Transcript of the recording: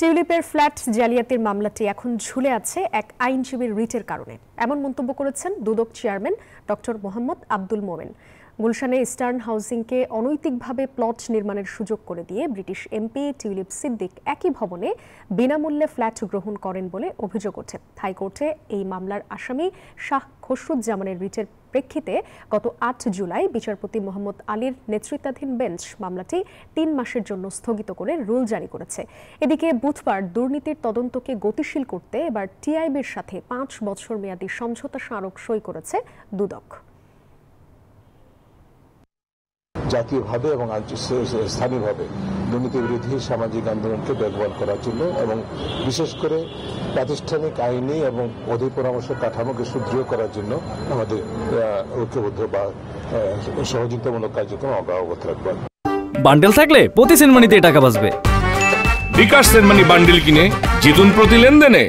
টিউলিপের flat জালিয়াতির মামলাটি এখন ঝুলে আছে এক আইনজীবীর রিটের কারণে, এমন মন্তব্য করেছেন দুদক চেয়ারম্যান ডক্টর মোহাম্মদ আব্দুল মোমেন। গুলশানে ইস্টার্ন হাউজিংকে অনৈতিকভাবে প্লট নির্মাণের সুযোগ করে দিয়ে ব্রিটিশ এমপি টিউলিপ সিদ্দিক একই ভবনে বিনামূল্যে ফ্ল্যাট গ্রহণ করেন বলে অভিযোগ ওঠে। হাইকোর্টে এই মামলার আসামি শাহ খসরুজ্জামানের রিটের প্রেক্ষিতে গত ৮ জুলাই বিচারপতি মোহাম্মদ আলীর নেতৃত্বাধীন বেঞ্চ মামলাটি ৩ মাসের জন্য স্থগিত করে রুল জারি করেছে। এদিকে বুধবার দুর্নীতির তদন্তকে গতিশীল করতে এবার টিআইবির সাথে ৫ বছর মেয়াদী সমঝোতা স্মারক সই করেছে দুদক। জাতীয়ভাবে এবং স্থানীয়ভাবে দুর্নীতি বিরোধী সামাজিক আন্দোলনকে বেগবান করার জন্য এবং বিশেষ করে প্রাতিষ্ঠানিক আইনি এবং অধি পরামর্শ কাঠামোকে সুদৃঢ় করার জন্য আমাদের ঐক্যবদ্ধ বা সহযোগিতামূলক কার্যক্রম আমরা অব্যাহত রাখবো। বান্ডেল থাকলে প্রতি সেনমানিতে টাকা বাঁচবে। বিকাশ সেনমানি বান্ডেল কিনে জিতুন প্রতি লেনদেনে।